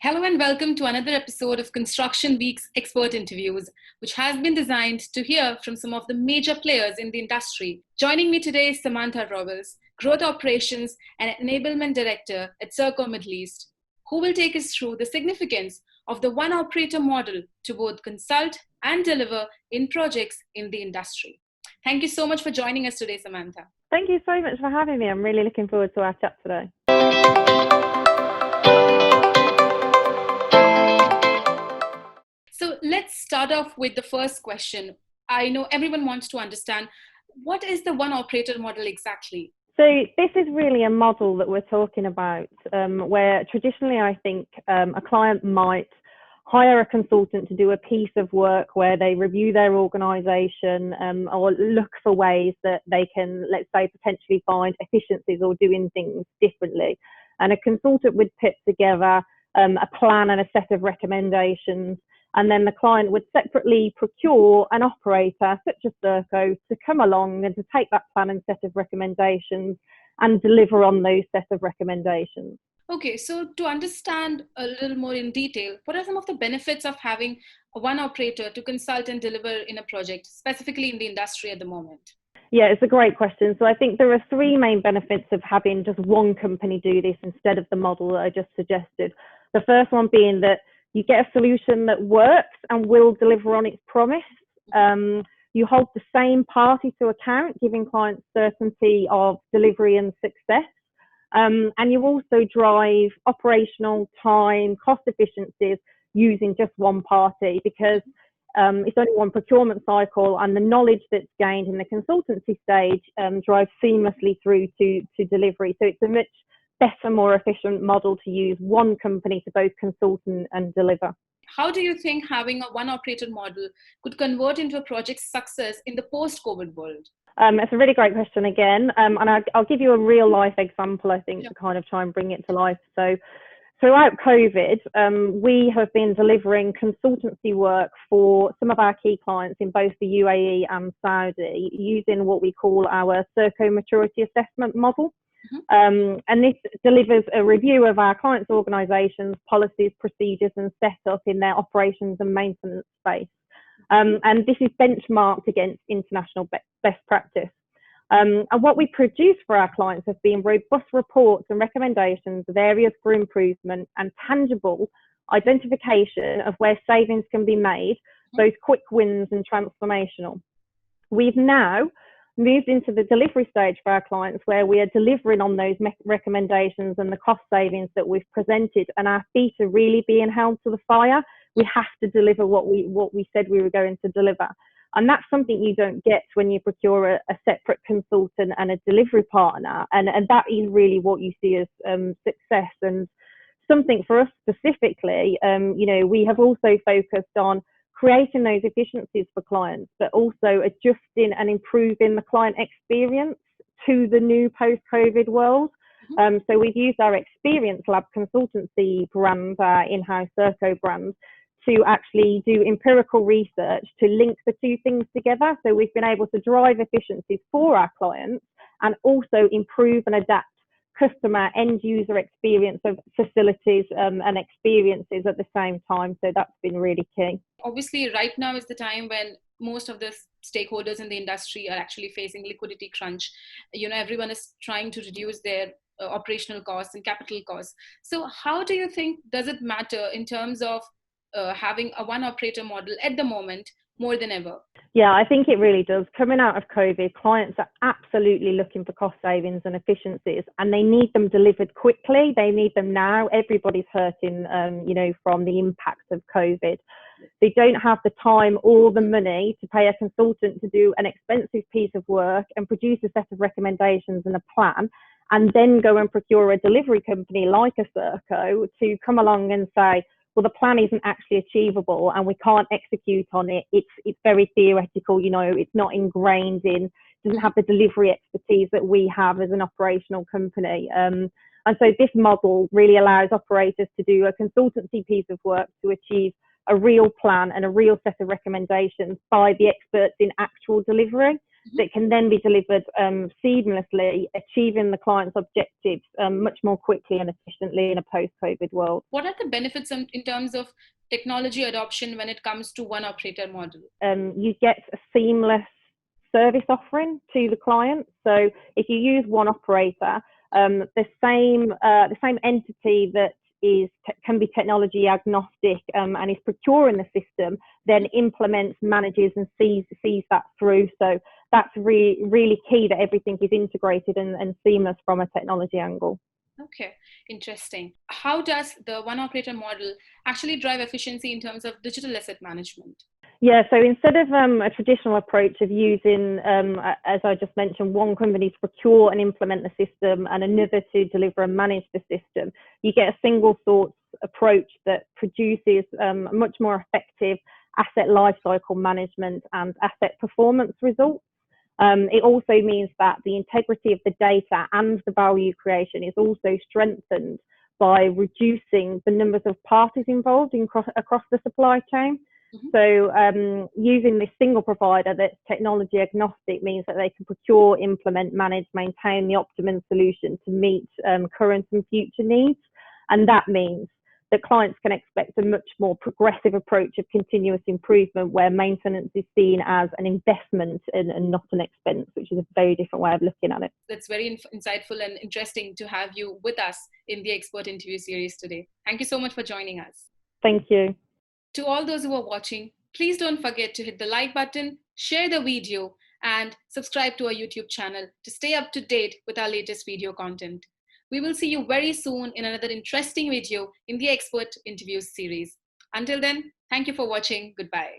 Hello and welcome to another episode of Construction Week's Expert Interviews, which has been designed to hear from some of the major players in the industry. Joining me today is Samantha Rowles, Growth Operations and Enablement Director at Serco Middle East, who will take us through the significance of the one operator model to both consult and deliver in projects in the industry. Thank you so much for joining us today, Samantha. Thank you so much for having me. I'm really looking forward to our chat today. So let's start off with the first question. I know everyone wants to understand, what is the one operator model exactly? So this is really a model that we're talking about where traditionally I think a client might hire a consultant to do a piece of work where they review their organisation or look for ways that they can, let's say, potentially find efficiencies or doing things differently. And a consultant would put together a plan and a set of recommendations, and then the client would separately procure an operator such as Serco to come along and to take that plan and set of recommendations and deliver on those set of recommendations. Okay, so to understand a little more in detail, what are some of the benefits of having one operator to consult and deliver in a project, specifically in the industry at the moment? Yeah, it's a great question. So I think there are three main benefits of having just one company do this instead of the model that I just suggested. The first one being that you get a solution that works and will deliver on its promise. You hold the same party to account, giving clients certainty of delivery and success. And you also drive operational time, cost efficiencies using just one party, because it's only one procurement cycle, and the knowledge that's gained in the consultancy stage drives seamlessly through to delivery. So it's a much better, more efficient model to use one company to both consult and deliver. How do you think having a one operator model could convert into a project's success in the post-COVID world? It's a really great question again. And I'll give you a real life example, I think, to kind of try and bring it to life. So throughout COVID, we have been delivering consultancy work for some of our key clients in both the UAE and Saudi using what we call our Serco maturity assessment model. And this delivers a review of our clients' organisations, policies, procedures and setup in their operations and maintenance space. And this is benchmarked against international best practice. And what we produce for our clients has been robust reports and recommendations of areas for improvement and tangible identification of where savings can be made, both quick wins and transformational. We've now moved into the delivery stage for our clients where we are delivering on those recommendations and the cost savings that we've presented, and our feet are really being held to the fire. We have to deliver what we said we were going to deliver. And that's something you don't get when you procure a separate consultant and a delivery partner. And that is really what you see as success. And something for us specifically, we have also focused on creating those efficiencies for clients, but also adjusting and improving the client experience to the new post-COVID world. So we've used our Experience Lab consultancy brand, our in-house Serco brand, to actually do empirical research to link the two things together. So we've been able to drive efficiencies for our clients and also improve and adapt customer end user experience of facilities and experiences at the same time. So that's been really key. Obviously, right now is the time when most of the stakeholders in the industry are actually facing liquidity crunch. Everyone is trying to reduce their operational costs and capital costs. So how do you think does it matter in terms of having a one operator model at the moment more than ever? Yeah, I think it really does. Coming out of COVID, clients are absolutely looking for cost savings and efficiencies, and they need them delivered quickly. They need them now. Everybody's hurting, from the impact of COVID. They don't have the time or the money to pay a consultant to do an expensive piece of work and produce a set of recommendations and a plan, and then go and procure a delivery company like a Serco to come along and say, well, the plan isn't actually achievable and we can't execute on it. It's very theoretical, it's not ingrained in, doesn't have the delivery expertise that we have as an operational company. And so this model really allows operators to do a consultancy piece of work to achieve a real plan and a real set of recommendations by the experts in actual delivery. that can then be delivered seamlessly, achieving the client's objectives much more quickly and efficiently in a post-COVID world. What are the benefits in terms of technology adoption when it comes to one operator model? You get a seamless service offering to the client. So if you use one operator, the same entity that can be technology agnostic and is procuring the system, then implements, manages, and sees that through. So that's really key that everything is integrated and seamless from a technology angle. Okay, interesting. How does the one operator model actually drive efficiency in terms of digital asset management? Yeah, so instead of a traditional approach of using, as I just mentioned, one company to procure and implement the system and another to deliver and manage the system, you get a single source approach that produces much more effective asset lifecycle management and asset performance results. It also means that the integrity of the data and the value creation is also strengthened by reducing the numbers of parties involved across the supply chain. So using this single provider that's technology agnostic means that they can procure, implement, manage, maintain the optimum solution to meet current and future needs. And that means that clients can expect a much more progressive approach of continuous improvement, where maintenance is seen as an investment and not an expense, which is a very different way of looking at it. That's very insightful and interesting to have you with us in the expert interview series today. Thank you so much for joining us. Thank you. To all those who are watching, please don't forget to hit the like button, share the video, and subscribe to our YouTube channel to stay up to date with our latest video content. We will see you very soon in another interesting video in the expert interviews series. Until then, thank you for watching. Goodbye.